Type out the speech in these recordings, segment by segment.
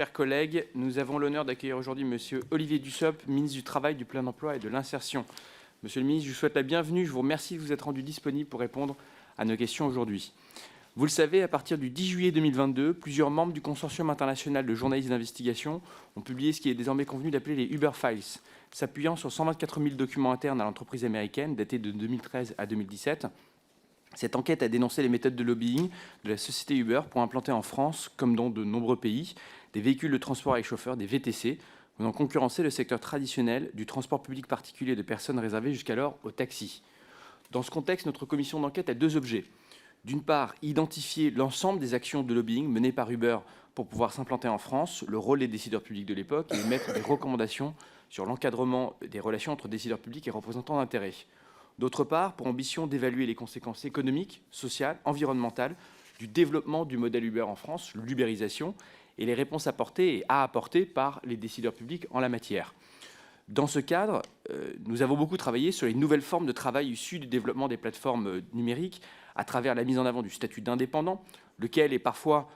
Chers collègues, nous avons l'honneur d'accueillir aujourd'hui Monsieur Olivier Dussopt, ministre du Travail, du Plein Emploi et de l'Insertion. Monsieur le ministre, je vous souhaite la bienvenue. Je vous remercie de vous être rendu disponible pour répondre à nos questions aujourd'hui. Vous le savez, à partir du 10 juillet 2022, plusieurs membres du Consortium international de journalistes d'investigation ont publié ce qui est désormais convenu d'appeler les Uber Files, s'appuyant sur 124 000 documents internes à l'entreprise américaine, datés de 2013 à 2017. Cette enquête a dénoncé les méthodes de lobbying de la société Uber pour implanter en France, comme dans de nombreux pays, des véhicules de transport avec chauffeur, des VTC, venant concurrencer le secteur traditionnel du transport public particulier de personnes réservé jusqu'alors aux taxis. Dans ce contexte, notre commission d'enquête a deux objets. D'une part, identifier l'ensemble des actions de lobbying menées par Uber pour pouvoir s'implanter en France, le rôle des décideurs publics de l'époque et émettre des recommandations sur l'encadrement des relations entre décideurs publics et représentants d'intérêts. D'autre part, pour ambition d'évaluer les conséquences économiques, sociales, environnementales du développement du modèle Uber en France, l'ubérisation, et les réponses apportées et à apporter par les décideurs publics en la matière. Dans ce cadre, nous avons beaucoup travaillé sur les nouvelles formes de travail issues du développement des plateformes numériques à travers la mise en avant du statut d'indépendant, lequel est parfois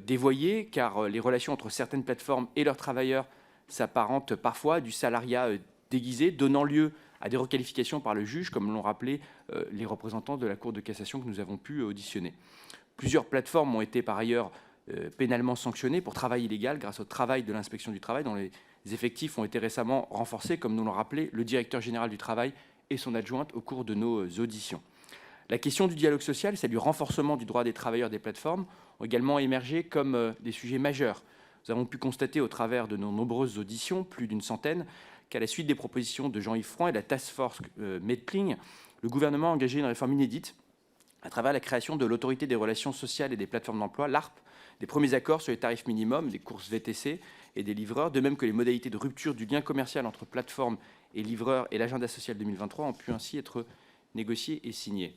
dévoyé car les relations entre certaines plateformes et leurs travailleurs s'apparentent parfois à du salariat déguisé, donnant lieu à des requalifications par le juge, comme l'ont rappelé les représentants de la Cour de cassation que nous avons pu auditionner. Plusieurs plateformes ont été par ailleurs pénalement sanctionnées pour travail illégal grâce au travail de l'inspection du travail, dont les effectifs ont été récemment renforcés, comme nous l'ont rappelé le directeur général du travail et son adjointe au cours de nos auditions. La question du dialogue social et celle du renforcement du droit des travailleurs des plateformes ont également émergé comme des sujets majeurs. Nous avons pu constater au travers de nos nombreuses auditions, plus d'une centaine, qu'à la suite des propositions de Jean-Yves Frouin et de la task force Medpling, le gouvernement a engagé une réforme inédite à travers la création de l'autorité des relations sociales et des plateformes d'emploi, l'ARP, des premiers accords sur les tarifs minimums, des courses VTC et des livreurs, de même que les modalités de rupture du lien commercial entre plateformes et livreurs et l'agenda social 2023 ont pu ainsi être négociés et signés.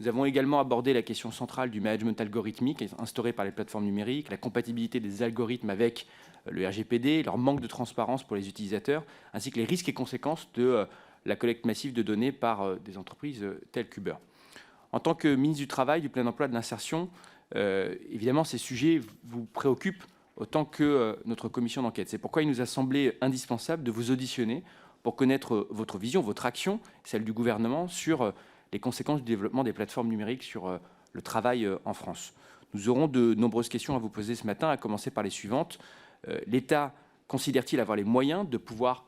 Nous avons également abordé la question centrale du management algorithmique instauré par les plateformes numériques, la compatibilité des algorithmes avec le RGPD, leur manque de transparence pour les utilisateurs, ainsi que les risques et conséquences de la collecte massive de données par des entreprises telles qu'Uber. En tant que ministre du Travail, du Plein Emploi, de l'Insertion, évidemment, ces sujets vous préoccupent autant que notre commission d'enquête. C'est pourquoi il nous a semblé indispensable de vous auditionner pour connaître votre vision, votre action, celle du gouvernement, sur les conséquences du développement des plateformes numériques sur le travail en France. Nous aurons de nombreuses questions à vous poser ce matin, à commencer par les suivantes. L'État considère-t-il avoir les moyens de pouvoir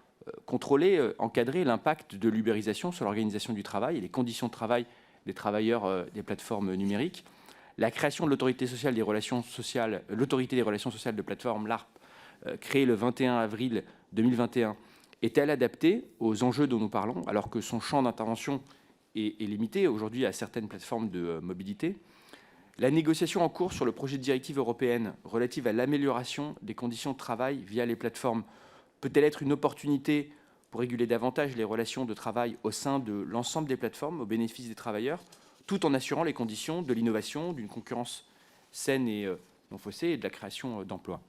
contrôler, encadrer l'impact de l'ubérisation sur l'organisation du travail et les conditions de travail des travailleurs des plateformes numériques? La création de l'autorité des relations sociales de plateforme, l'ARP, créée le 21 avril 2021, est-elle adaptée aux enjeux dont nous parlons, alors que son champ d'intervention est limité aujourd'hui à certaines plateformes de mobilité? La négociation en cours sur le projet de directive européenne relative à l'amélioration des conditions de travail via les plateformes peut-elle être une opportunité pour réguler davantage les relations de travail au sein de l'ensemble des plateformes au bénéfice des travailleurs, tout en assurant les conditions de l'innovation, d'une concurrence saine et non faussée et de la création d'emplois?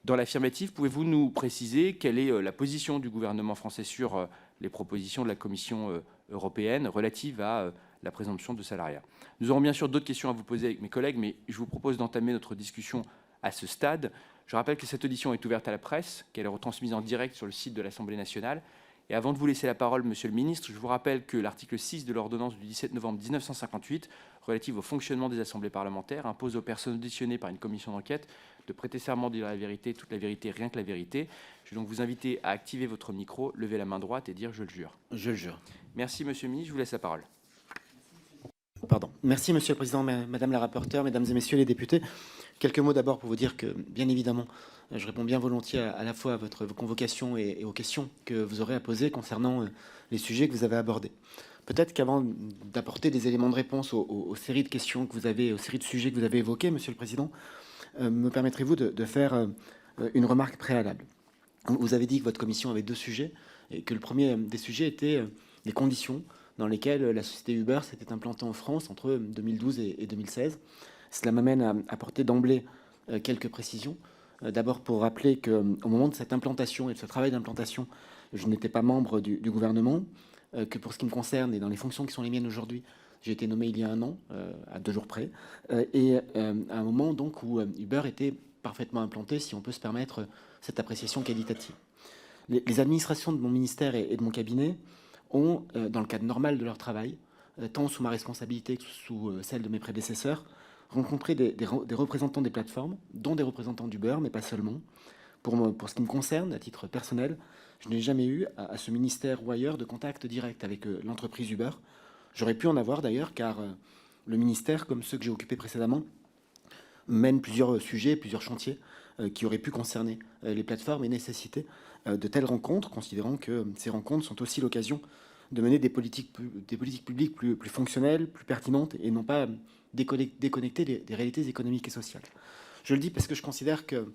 Dans l'affirmative, pouvez-vous nous préciser quelle est la position du gouvernement français sur les propositions de la Commission européenne relatives à la présomption de salariat? Nous aurons bien sûr d'autres questions à vous poser avec mes collègues, mais je vous propose d'entamer notre discussion à ce stade. Je rappelle que cette audition est ouverte à la presse, qu'elle est retransmise en direct sur le site de l'Assemblée nationale. Et avant de vous laisser la parole, Monsieur le Ministre, je vous rappelle que l'article 6 de l'ordonnance du 17 novembre 1958, relative au fonctionnement des assemblées parlementaires, impose aux personnes auditionnées par une commission d'enquête de prêter serment de dire la vérité, toute la vérité, rien que la vérité. Je vais donc vous inviter à activer votre micro, lever la main droite et dire « je le jure ». Je le jure. Merci, Monsieur le Ministre. Je vous laisse la parole. Pardon. Merci, Monsieur le Président, Madame la rapporteure, Mesdames et Messieurs les députés. Quelques mots d'abord pour vous dire que, bien évidemment, je réponds bien volontiers à la fois à votre convocation et aux questions que vous aurez à poser concernant les sujets que vous avez abordés. Peut-être qu'avant d'apporter des éléments de réponse aux séries de questions que vous avez, aux séries de sujets que vous avez évoqués, Monsieur le Président, me permettrez-vous de faire une remarque préalable? Vous avez dit que votre commission avait deux sujets et que le premier des sujets était les conditions dans lesquelles la société Uber s'était implantée en France entre 2012 et 2016. Cela m'amène à apporter d'emblée quelques précisions. D'abord pour rappeler qu'au moment de cette implantation et de ce travail d'implantation, je n'étais pas membre du gouvernement, que pour ce qui me concerne et dans les fonctions qui sont les miennes aujourd'hui, j'ai été nommé il y a un an, à 2 jours près, et à un moment donc où Uber était parfaitement implanté si on peut se permettre cette appréciation qualitative. Les administrations de mon ministère et de mon cabinet ont, dans le cadre normal de leur travail, tant sous ma responsabilité que sous celle de mes prédécesseurs, rencontré des représentants des plateformes, dont des représentants d'Uber, mais pas seulement. Pour ce qui me concerne, à titre personnel, je n'ai jamais eu, à ce ministère ou ailleurs, de contact direct avec l'entreprise Uber. J'aurais pu en avoir d'ailleurs, car le ministère, comme ceux que j'ai occupés précédemment, mène plusieurs sujets, plusieurs chantiers qui auraient pu concerner les plateformes et nécessiter de telles rencontres, considérant que ces rencontres sont aussi l'occasion de mener des politiques publiques plus fonctionnelles, plus pertinentes, et non pas déconnectées des réalités économiques et sociales. Je le dis parce que je considère que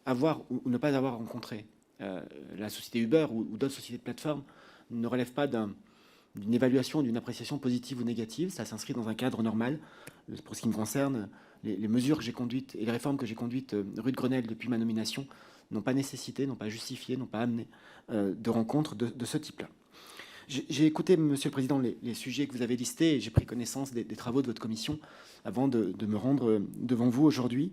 avoir ou ne pas avoir rencontré la société Uber ou d'autres sociétés de plateforme ne relève pas d'une évaluation, d'une appréciation positive ou négative. Ça s'inscrit dans un cadre normal. Pour ce qui me concerne, les mesures que j'ai conduites et les réformes que j'ai conduites rue de Grenelle depuis ma nomination n'ont pas nécessité, n'ont pas justifié, n'ont pas amené de rencontres de ce type-là. J'ai écouté, Monsieur le Président, les sujets que vous avez listés et j'ai pris connaissance des travaux de votre commission avant de me rendre devant vous aujourd'hui.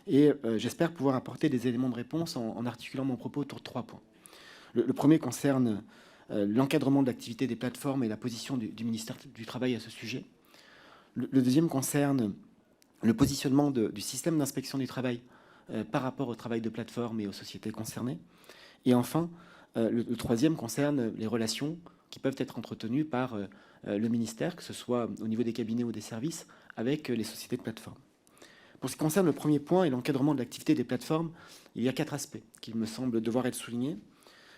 Et j'espère pouvoir apporter des éléments de réponse en articulant mon propos autour de 3 points. Le premier concerne l'encadrement de l'activité des plateformes et la position du ministère du Travail à ce sujet. Le deuxième concerne le positionnement du système d'inspection du travail par rapport au travail de plateforme et aux sociétés concernées. Et enfin, le troisième concerne les relations qui peuvent être entretenues par le ministère, que ce soit au niveau des cabinets ou des services, avec les sociétés de plateforme. Pour ce qui concerne le premier point et l'encadrement de l'activité des plateformes, il y a 4 aspects qui me semblent devoir être soulignés.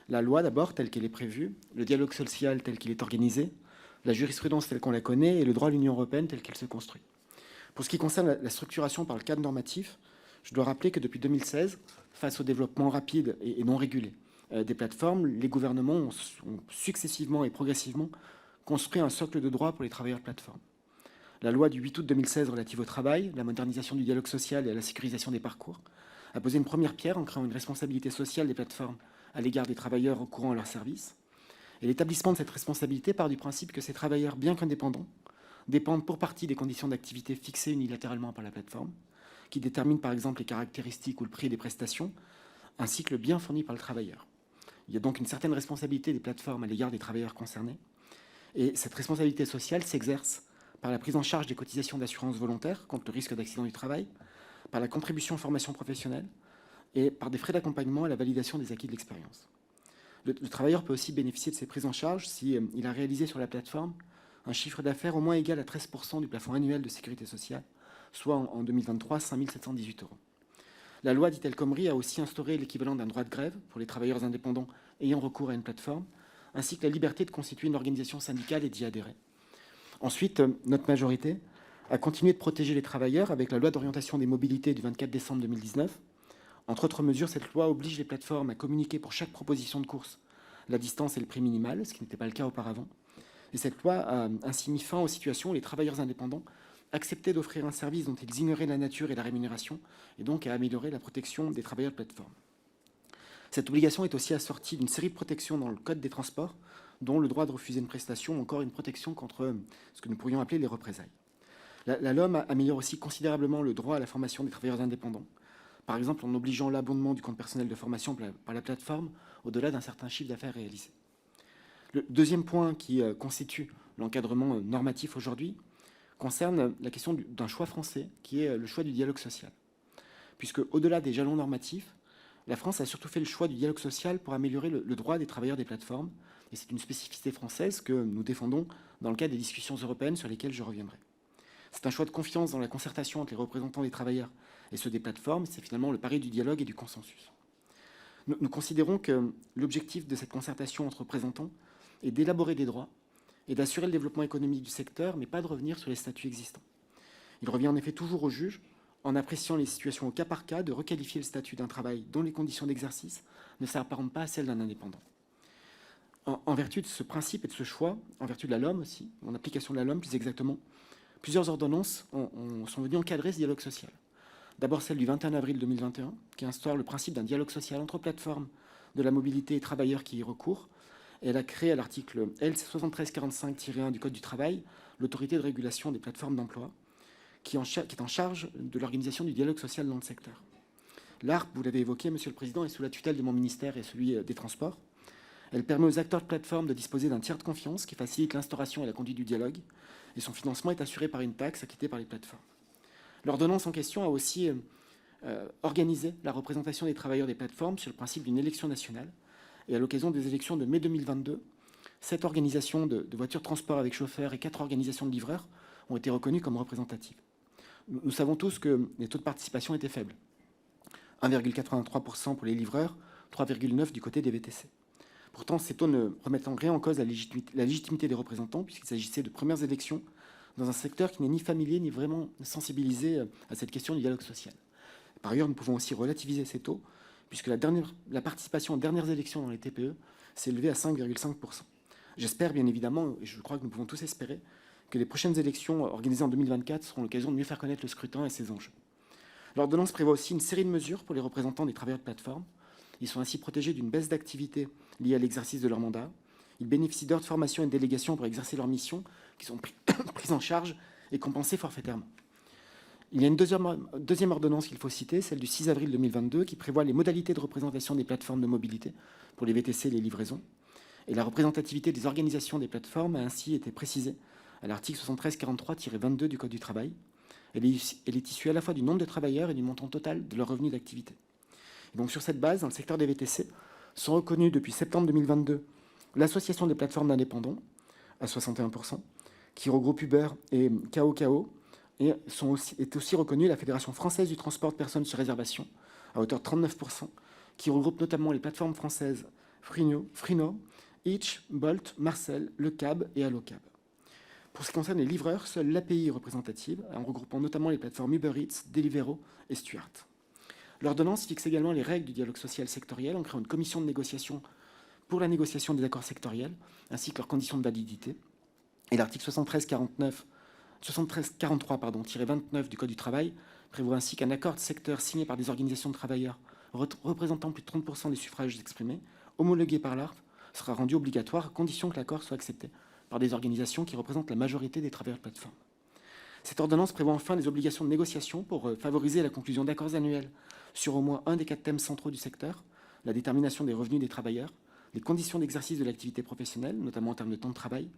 La loi d'abord, telle qu'elle est prévue, le dialogue social tel qu'il est organisé, la jurisprudence telle qu'on la connaît et le droit de l'Union européenne tel qu'il se construit. Pour ce qui concerne la structuration par le cadre normatif, je dois rappeler que depuis 2016, face au développement rapide et non régulé des plateformes, les gouvernements ont successivement et progressivement construit un socle de droits pour les travailleurs de plateforme. La loi du 8 août 2016 relative au travail, la modernisation du dialogue social et à la sécurisation des parcours, a posé une première pierre en créant une responsabilité sociale des plateformes à l'égard des travailleurs recourant à leurs services. Et l'établissement de cette responsabilité part du principe que ces travailleurs, bien qu'indépendants, dépendent pour partie des conditions d'activité fixées unilatéralement par la plateforme, qui déterminent par exemple les caractéristiques ou le prix des prestations, ainsi que le bien fourni par le travailleur. Il y a donc une certaine responsabilité des plateformes à l'égard des travailleurs concernés. Et cette responsabilité sociale s'exerce par la prise en charge des cotisations d'assurance volontaire contre le risque d'accident du travail, par la contribution formation professionnelle et par des frais d'accompagnement à la validation des acquis de l'expérience. Le travailleur peut aussi bénéficier de ces prises en charge s'il a réalisé sur la plateforme un chiffre d'affaires au moins égal à 13% du plafond annuel de sécurité sociale, soit en 2023, 5 718 €. La loi dite El Khomri a aussi instauré l'équivalent d'un droit de grève pour les travailleurs indépendants ayant recours à une plateforme, ainsi que la liberté de constituer une organisation syndicale et d'y adhérer. Ensuite, notre majorité a continué de protéger les travailleurs avec la loi d'orientation des mobilités du 24 décembre 2019. Entre autres mesures, cette loi oblige les plateformes à communiquer pour chaque proposition de course la distance et le prix minimal, ce qui n'était pas le cas auparavant. Et cette loi a ainsi mis fin aux situations où les travailleurs indépendants acceptaient d'offrir un service dont ils ignoraient la nature et la rémunération, et donc à améliorer la protection des travailleurs de plateforme. Cette obligation est aussi assortie d'une série de protections dans le Code des transports, dont le droit de refuser une prestation ou encore une protection contre ce que nous pourrions appeler les représailles. La LOM améliore aussi considérablement le droit à la formation des travailleurs indépendants, par exemple en obligeant l'abondement du compte personnel de formation par la plateforme au-delà d'un certain chiffre d'affaires réalisé. Le deuxième point qui constitue l'encadrement normatif aujourd'hui concerne la question d'un choix français, qui est le choix du dialogue social. Puisque, au-delà des jalons normatifs, la France a surtout fait le choix du dialogue social pour améliorer le droit des travailleurs des plateformes, et c'est une spécificité française que nous défendons dans le cadre des discussions européennes sur lesquelles je reviendrai. C'est un choix de confiance dans la concertation entre les représentants des travailleurs et ceux des plateformes, c'est finalement le pari du dialogue et du consensus. Nous considérons que l'objectif de cette concertation entre représentants est d'élaborer des droits et d'assurer le développement économique du secteur, mais pas de revenir sur les statuts existants. Il revient en effet toujours au juge, en appréciant les situations au cas par cas, de requalifier le statut d'un travail dont les conditions d'exercice ne s'apparentent pas à celles d'un indépendant. En vertu de ce principe et de ce choix, en vertu de la LOM aussi, en application de la LOM plus exactement, plusieurs ordonnances sont venues encadrer ce dialogue social. D'abord celle du 21 avril 2021, qui instaure le principe d'un dialogue social entre plateformes de la mobilité et travailleurs qui y recourent. Et elle a créé à l'article L 7345-1 du Code du travail l'autorité de régulation des plateformes d'emploi, qui est en charge de l'organisation du dialogue social dans le secteur. L'ARP, vous l'avez évoqué, Monsieur le Président, est sous la tutelle de mon ministère et celui des Transports. Elle permet aux acteurs de plateforme de disposer d'un tiers de confiance qui facilite l'instauration et la conduite du dialogue, et son financement est assuré par une taxe acquittée par les plateformes. L'ordonnance en question a aussi organisé la représentation des travailleurs des plateformes sur le principe d'une élection nationale, et à l'occasion des élections de mai 2022, 7 organisations de voitures de transport avec chauffeur et 4 organisations de livreurs ont été reconnues comme représentatives. Nous savons tous que les taux de participation étaient faibles. 1,83% pour les livreurs, 3,9% du côté des VTC. Pourtant, ces taux ne remettent en rien en cause la légitimité des représentants, puisqu'il s'agissait de premières élections dans un secteur qui n'est ni familier ni vraiment sensibilisé à cette question du dialogue social. Par ailleurs, nous pouvons aussi relativiser ces taux, puisque la participation aux dernières élections dans les TPE s'est élevée à 5,5%. J'espère bien évidemment, et je crois que nous pouvons tous espérer, que les prochaines élections organisées en 2024 seront l'occasion de mieux faire connaître le scrutin et ses enjeux. L'ordonnance prévoit aussi une série de mesures pour les représentants des travailleurs de plateforme. Ils sont ainsi protégés d'une baisse d'activité liée à l'exercice de leur mandat. Ils bénéficient d'heures de formation et de délégation pour exercer leurs missions, qui sont prises en charge et compensées forfaitairement. Il y a une deuxième ordonnance qu'il faut citer, celle du 6 avril 2022, qui prévoit les modalités de représentation des plateformes de mobilité pour les VTC et les livraisons. Et la représentativité des organisations des plateformes a ainsi été précisée à l'article 7343-22 du Code du travail. Elle est issue à la fois du nombre de travailleurs et du montant total de leur revenu d'activité. Donc sur cette base, dans le secteur des VTC, sont reconnus depuis septembre 2022 l'association des plateformes d'indépendants, à 61%, qui regroupe Uber et KOKO, et est aussi reconnue la Fédération française du transport de personnes sur réservation, à hauteur de 39%, qui regroupe notamment les plateformes françaises Frino, Hitch, Bolt, Marcel, Le Cab et Allocab. Pour ce qui concerne les livreurs, seule l'API est représentative, en regroupant notamment les plateformes Uber Eats, Deliveroo et Stuart. L'ordonnance fixe également les règles du dialogue social sectoriel en créant une commission de négociation pour la négociation des accords sectoriels, ainsi que leurs conditions de validité. Et l'article 7343-29 du Code du travail prévoit ainsi qu'un accord de secteur signé par des organisations de travailleurs représentant plus de 30% des suffrages exprimés, homologué par l'ARP, sera rendu obligatoire à condition que l'accord soit accepté par des organisations qui représentent la majorité des travailleurs de plateforme. Cette ordonnance prévoit enfin des obligations de négociation pour favoriser la conclusion d'accords annuels sur au moins un des 4 thèmes centraux du secteur, la détermination des revenus des travailleurs, les conditions d'exercice de l'activité professionnelle, notamment en termes de temps de travail,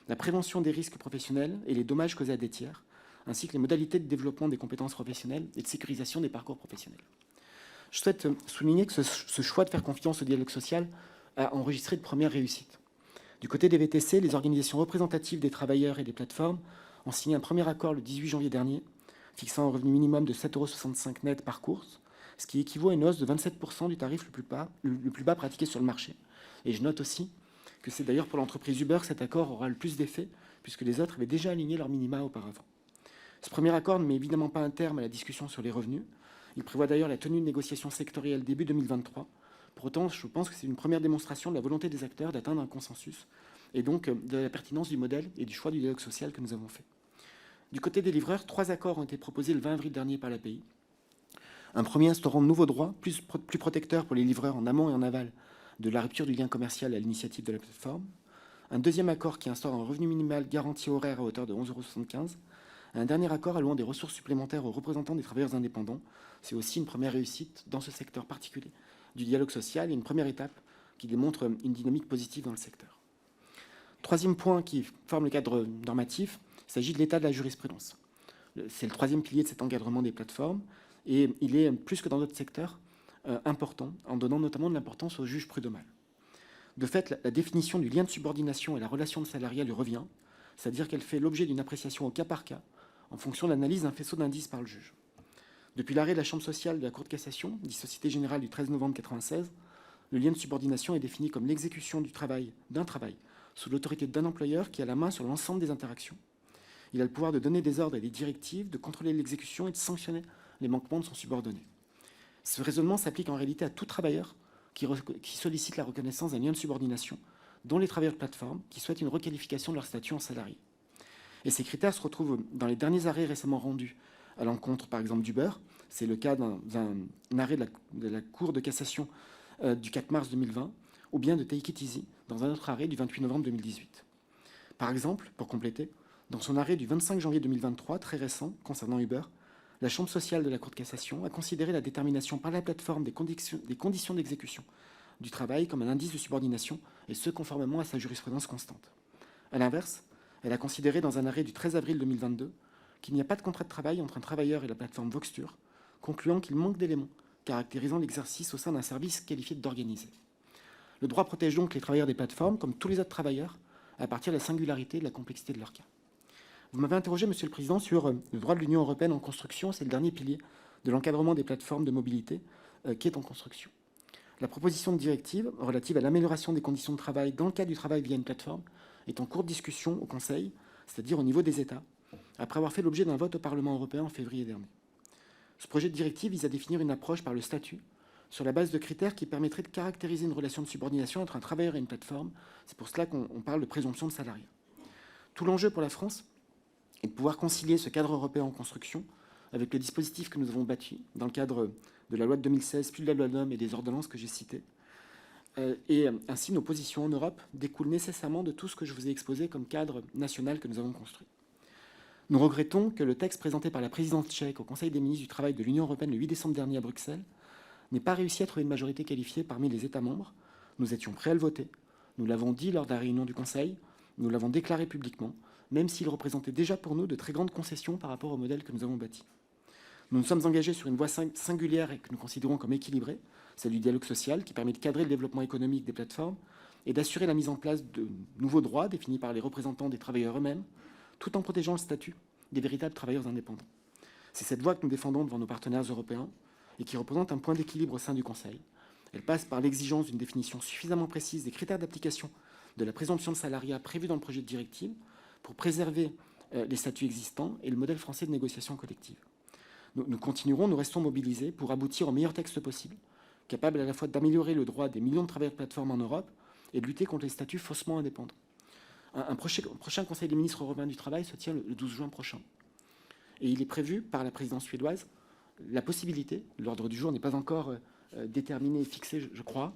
la prévention des risques professionnels et les dommages causés à des tiers, ainsi que les modalités de développement des compétences professionnelles et de sécurisation des parcours professionnels. Je souhaite souligner que ce choix de faire confiance au dialogue social a enregistré de premières réussites. Du côté des VTC, les organisations représentatives des travailleurs et des plateformes ont signé un premier accord le 18 janvier dernier, fixant un revenu minimum de 7,65 € net par course, ce qui équivaut à une hausse de 27% du tarif le plus bas pratiqué sur le marché. Et je note aussi que c'est d'ailleurs pour l'entreprise Uber que cet accord aura le plus d'effet, puisque les autres avaient déjà aligné leur minima auparavant. Ce premier accord ne met évidemment pas un terme à la discussion sur les revenus. Il prévoit d'ailleurs la tenue de négociations sectorielles début 2023. Pour autant, je pense que c'est une première démonstration de la volonté des acteurs d'atteindre un consensus, et donc de la pertinence du modèle et du choix du dialogue social que nous avons fait. Du côté des livreurs, 3 accords ont été proposés le 20 avril dernier par l'API. Un premier instaurant de nouveaux droits, plus protecteurs pour les livreurs en amont et en aval de la rupture du lien commercial à l'initiative de la plateforme. Un deuxième accord qui instaure un revenu minimal garanti horaire à hauteur de 11,75 €. Un dernier accord allouant des ressources supplémentaires aux représentants des travailleurs indépendants. C'est aussi une première réussite dans ce secteur particulier du dialogue social et une première étape qui démontre une dynamique positive dans le secteur. Troisième point qui forme le cadre normatif, il s'agit de l'état de la jurisprudence. C'est le troisième pilier de cet encadrement des plateformes et il est, plus que dans d'autres secteurs, important, en donnant notamment de l'importance au juge prud'homal. De fait, la définition du lien de subordination et la relation de salariat lui revient, c'est-à-dire qu'elle fait l'objet d'une appréciation au cas par cas, en fonction de l'analyse d'un faisceau d'indices par le juge. Depuis l'arrêt de la Chambre sociale de la Cour de cassation, dit Société Générale du 13 novembre 1996, le lien de subordination est défini comme l'exécution d'un travail sous l'autorité d'un employeur qui a la main sur l'ensemble des interactions. Il a le pouvoir de donner des ordres et des directives, de contrôler l'exécution et de sanctionner les manquements de son subordonné. Ce raisonnement s'applique en réalité à tout travailleur qui sollicite la reconnaissance d'un lien de subordination, dont les travailleurs de plateforme qui souhaitent une requalification de leur statut en salarié. Et ces critères se retrouvent dans les derniers arrêts récemment rendus à l'encontre, par exemple, d'Uber. C'est le cas d'un arrêt de la Cour de cassation du 4 mars 2020, ou bien de Take It Easy, dans un autre arrêt du 28 novembre 2018. Par exemple, pour compléter, dans son arrêt du 25 janvier 2023, très récent, concernant Uber, la Chambre sociale de la Cour de cassation a considéré la détermination par la plateforme des conditions d'exécution du travail comme un indice de subordination, et ce, conformément à sa jurisprudence constante. A l'inverse, elle a considéré dans un arrêt du 13 avril 2022 qu'il n'y a pas de contrat de travail entre un travailleur et la plateforme Voxtur, concluant qu'il manque d'éléments caractérisant l'exercice au sein d'un service qualifié d'organisé. Le droit protège donc les travailleurs des plateformes, comme tous les autres travailleurs, à partir de la singularité et de la complexité de leur cas. Vous m'avez interrogé, Monsieur le Président, sur le droit de l'Union européenne en construction. C'est le dernier pilier de l'encadrement des plateformes de mobilité qui est en construction. La proposition de directive relative à l'amélioration des conditions de travail dans le cadre du travail via une plateforme est en cours de discussion au Conseil, c'est-à-dire au niveau des États, après avoir fait l'objet d'un vote au Parlement européen en février dernier. Ce projet de directive vise à définir une approche par le statut, sur la base de critères qui permettraient de caractériser une relation de subordination entre un travailleur et une plateforme. C'est pour cela qu'on parle de présomption de salariat. Tout l'enjeu pour la France est de pouvoir concilier ce cadre européen en construction avec le dispositif que nous avons bâti dans le cadre de la loi de 2016, puis de la loi NOM et des ordonnances que j'ai citées. Et ainsi, nos positions en Europe découlent nécessairement de tout ce que je vous ai exposé comme cadre national que nous avons construit. Nous regrettons que le texte présenté par la présidence tchèque au Conseil des ministres du Travail de l'Union européenne le 8 décembre dernier à Bruxelles n'ait pas réussi à trouver une majorité qualifiée parmi les États membres. Nous étions prêts à le voter. Nous l'avons dit lors de la réunion du Conseil. Nous l'avons déclaré publiquement, même s'il représentait déjà pour nous de très grandes concessions par rapport au modèle que nous avons bâti. Nous nous sommes engagés sur une voie singulière et que nous considérons comme équilibrée, celle du dialogue social, qui permet de cadrer le développement économique des plateformes et d'assurer la mise en place de nouveaux droits définis par les représentants des travailleurs eux-mêmes, tout en protégeant le statut des véritables travailleurs indépendants. C'est cette voie que nous défendons devant nos partenaires européens et qui représente un point d'équilibre au sein du Conseil. Elle passe par l'exigence d'une définition suffisamment précise des critères d'application de la présomption de salariat prévue dans le projet de directive pour préserver les statuts existants et le modèle français de négociation collective. Nous continuerons, nous restons mobilisés pour aboutir au meilleur texte possible, capable à la fois d'améliorer le droit des millions de travailleurs de plateforme en Europe et de lutter contre les statuts faussement indépendants. Un prochain Conseil des ministres européens du travail se tient le 12 juin prochain. Et il est prévu par la présidence suédoise la possibilité, l'ordre du jour n'est pas encore déterminé et fixé, je crois,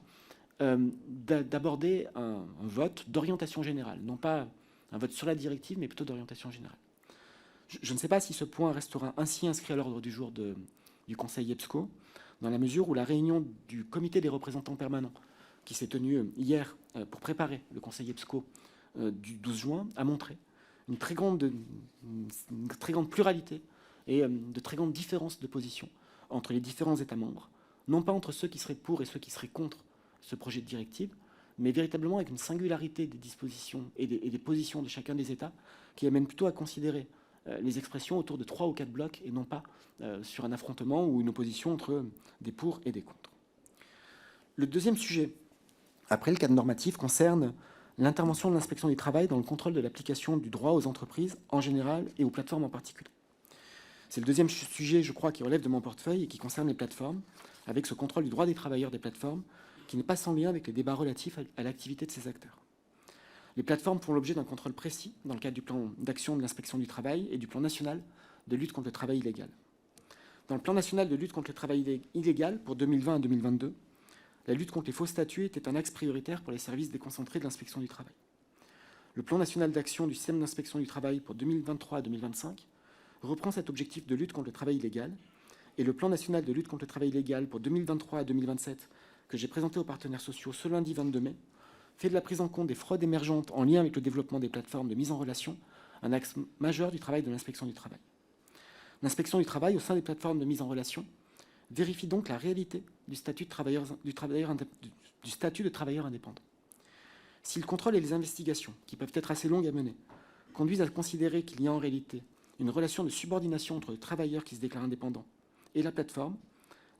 d'aborder un vote d'orientation générale, non pas un vote sur la directive, mais plutôt d'orientation générale. Je ne sais pas si ce point restera ainsi inscrit à l'ordre du jour du Conseil EPSCO, dans la mesure où la réunion du comité des représentants permanents, qui s'est tenue hier pour préparer le Conseil EPSCO du 12 juin, a montré une très grande pluralité et de très grandes différences de position entre les différents États membres, non pas entre ceux qui seraient pour et ceux qui seraient contre ce projet de directive, mais véritablement avec une singularité des dispositions et des positions de chacun des États qui amène plutôt à considérer les expressions autour de 3 ou 4 blocs et non pas sur un affrontement ou une opposition entre des pour et des contre. Le deuxième sujet, après le cadre normatif, concerne l'intervention de l'inspection du travail dans le contrôle de l'application du droit aux entreprises en général et aux plateformes en particulier. C'est le deuxième sujet, je crois, qui relève de mon portefeuille et qui concerne les plateformes, avec ce contrôle du droit des travailleurs des plateformes, qui n'est pas sans lien avec les débats relatifs à l'activité de ces acteurs. Les plateformes font l'objet d'un contrôle précis dans le cadre du plan d'action de l'inspection du travail et du plan national de lutte contre le travail illégal. Dans le plan national de lutte contre le travail illégal pour 2020 à 2022, la lutte contre les faux statuts était un axe prioritaire pour les services déconcentrés de l'inspection du travail. Le plan national d'action du système d'inspection du travail pour 2023 à 2025 reprend cet objectif de lutte contre le travail illégal, et le plan national de lutte contre le travail illégal pour 2023 à 2027, que j'ai présenté aux partenaires sociaux ce lundi 22 mai, fait de la prise en compte des fraudes émergentes en lien avec le développement des plateformes de mise en relation un axe majeur du travail de l'inspection du travail. L'inspection du travail au sein des plateformes de mise en relation vérifie donc la réalité du statut de travailleur indépendant. Si le contrôle et les investigations, qui peuvent être assez longues à mener, conduisent à considérer qu'il y a en réalité une relation de subordination entre le travailleur qui se déclare indépendant et la plateforme,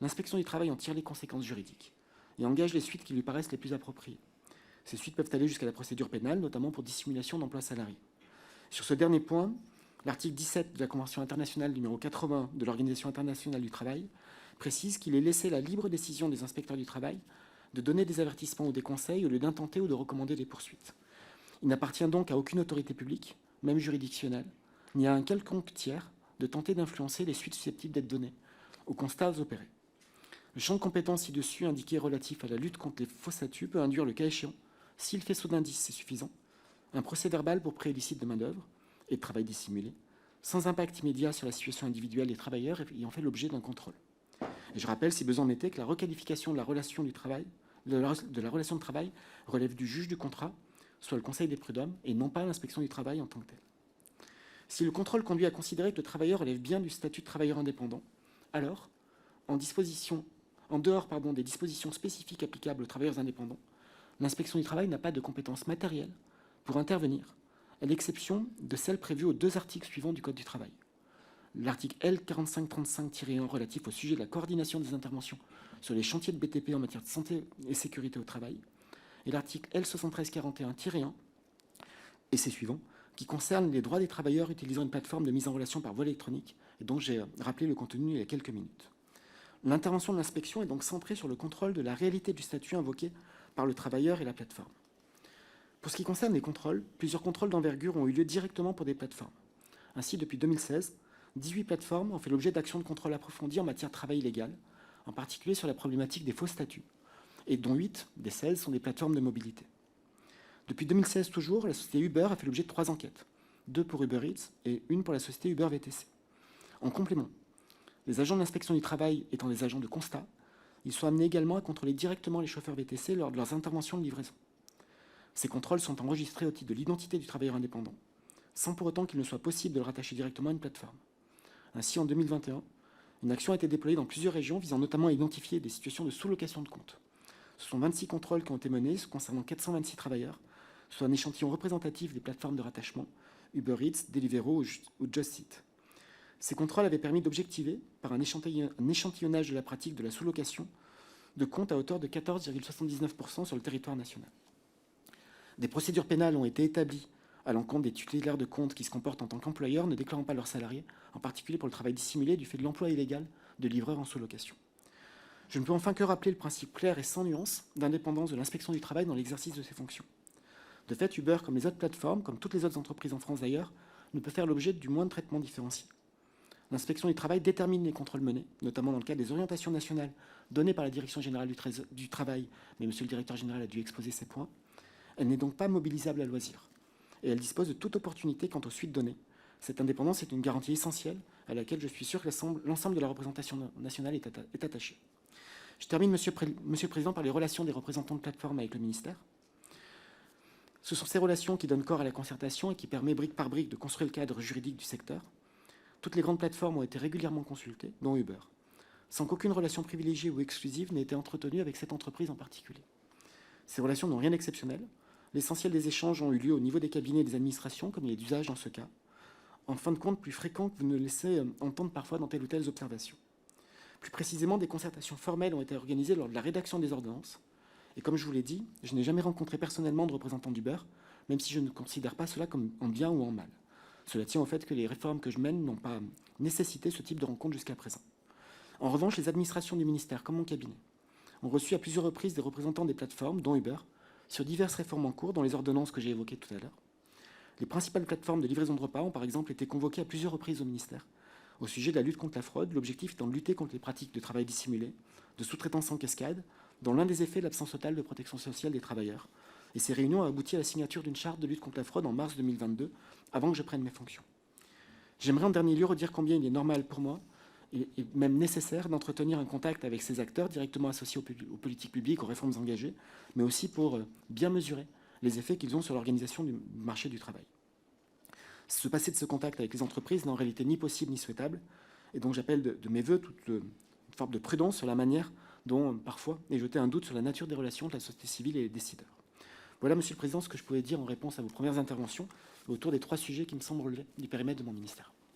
l'inspection du travail en tire les conséquences juridiques et engage les suites qui lui paraissent les plus appropriées. Ces suites peuvent aller jusqu'à la procédure pénale, notamment pour dissimulation d'emploi salarié. Sur ce dernier point, l'article 17 de la Convention internationale numéro 80 de l'Organisation internationale du travail précise qu'il est laissé la libre décision des inspecteurs du travail de donner des avertissements ou des conseils au lieu d'intenter ou de recommander des poursuites. Il n'appartient donc à aucune autorité publique, même juridictionnelle, ni à un quelconque tiers de tenter d'influencer les suites susceptibles d'être données aux constats opérés. Le champ de compétences ci-dessus indiqué relatif à la lutte contre les faux statuts peut induire, le cas échéant, si le faisceau d'indices est suffisant, un procès-verbal pour pré illicite de main-d'œuvre et de travail dissimulé, sans impact immédiat sur la situation individuelle des travailleurs ayant fait l'objet d'un contrôle. Et je rappelle, si besoin en était, que la requalification de la relation du travail, de la relation de travail relève du juge du contrat, soit le Conseil des prud'hommes, et non pas l'inspection du travail en tant que telle. Si le contrôle conduit à considérer que le travailleur relève bien du statut de travailleur indépendant, alors, en dehors des dispositions spécifiques applicables aux travailleurs indépendants, l'inspection du travail n'a pas de compétences matérielles pour intervenir, à l'exception de celles prévues aux 2 articles suivants du Code du travail. L'article L. 4535-1 relatif au sujet de la coordination des interventions sur les chantiers de BTP en matière de santé et sécurité au travail, et l'article L. 7341-1 et ses suivants, qui concerne les droits des travailleurs utilisant une plateforme de mise en relation par voie électronique, et dont j'ai rappelé le contenu il y a quelques minutes. L'intervention de l'inspection est donc centrée sur le contrôle de la réalité du statut invoqué par le travailleur et la plateforme. Pour ce qui concerne les contrôles, plusieurs contrôles d'envergure ont eu lieu directement pour des plateformes. Ainsi, depuis 2016, 18 plateformes ont fait l'objet d'actions de contrôle approfondies en matière de travail illégal, en particulier sur la problématique des faux statuts, et dont 8 des 16 sont des plateformes de mobilité. Depuis 2016 toujours, la société Uber a fait l'objet de 3 enquêtes, 2 pour Uber Eats et 1 pour la société Uber VTC. En complément, les agents de l'inspection du travail étant des agents de constat, ils sont amenés également à contrôler directement les chauffeurs VTC lors de leurs interventions de livraison. Ces contrôles sont enregistrés au titre de l'identité du travailleur indépendant, sans pour autant qu'il ne soit possible de le rattacher directement à une plateforme. Ainsi, en 2021, une action a été déployée dans plusieurs régions visant notamment à identifier des situations de sous-location de comptes. Ce sont 26 contrôles qui ont été menés concernant 426 travailleurs, soit un échantillon représentatif des plateformes de rattachement, Uber Eats, Deliveroo ou Just Eat. Ces contrôles avaient permis d'objectiver, par un échantillonnage de la pratique de la sous-location, de comptes à hauteur de 14,79% sur le territoire national. Des procédures pénales ont été établies à l'encontre des titulaires de comptes qui se comportent en tant qu'employeurs ne déclarant pas leurs salariés, en particulier pour le travail dissimulé du fait de l'emploi illégal de livreurs en sous-location. Je ne peux enfin que rappeler le principe clair et sans nuance d'indépendance de l'inspection du travail dans l'exercice de ses fonctions. De fait, Uber, comme les autres plateformes, comme toutes les autres entreprises en France d'ailleurs, ne peut faire l'objet du moindre traitement différencié. L'inspection du travail détermine les contrôles menés, notamment dans le cadre des orientations nationales données par la Direction générale du travail, mais monsieur le directeur général a dû exposer ces points. Elle n'est donc pas mobilisable à loisir. Et elle dispose de toute opportunité quant aux suites données. Cette indépendance est une garantie essentielle à laquelle je suis sûr que l'ensemble de la représentation nationale est attaché. Je termine, Monsieur le Président, par les relations des représentants de plateforme avec le ministère. Ce sont ces relations qui donnent corps à la concertation et qui permettent brique par brique de construire le cadre juridique du secteur. Toutes les grandes plateformes ont été régulièrement consultées, dont Uber, sans qu'aucune relation privilégiée ou exclusive n'ait été entretenue avec cette entreprise en particulier. Ces relations n'ont rien d'exceptionnel. L'essentiel des échanges ont eu lieu au niveau des cabinets et des administrations, comme il est d'usage dans ce cas, en fin de compte plus fréquent que vous ne laissez entendre parfois dans telle ou telle observation. Plus précisément, des concertations formelles ont été organisées lors de la rédaction des ordonnances. Et comme je vous l'ai dit, je n'ai jamais rencontré personnellement de représentants d'Uber, même si je ne considère pas cela comme en bien ou en mal. Cela tient au fait que les réformes que je mène n'ont pas nécessité ce type de rencontre jusqu'à présent. En revanche, les administrations du ministère, comme mon cabinet, ont reçu à plusieurs reprises des représentants des plateformes, dont Uber, sur diverses réformes en cours, dont les ordonnances que j'ai évoquées tout à l'heure. Les principales plateformes de livraison de repas ont par exemple été convoquées à plusieurs reprises au ministère au sujet de la lutte contre la fraude, l'objectif étant de lutter contre les pratiques de travail dissimulé, de sous-traitance en cascade, dont l'un des effets est l'absence totale de protection sociale des travailleurs. Et ces réunions ont abouti à la signature d'une charte de lutte contre la fraude en mars 2022, avant que je prenne mes fonctions. J'aimerais en dernier lieu redire combien il est normal pour moi, et même nécessaire, d'entretenir un contact avec ces acteurs directement associés aux politiques publiques, aux réformes engagées, mais aussi pour bien mesurer les effets qu'ils ont sur l'organisation du marché du travail. Se passer de ce contact avec les entreprises n'est en réalité ni possible ni souhaitable, et donc j'appelle de mes voeux toute une forme de prudence sur la manière dont, parfois, est jeté un doute sur la nature des relations entre la société civile et les décideurs. Voilà, Monsieur le Président, ce que je pouvais dire en réponse à vos premières interventions autour des 3 sujets qui me semblent relever du périmètre de mon ministère.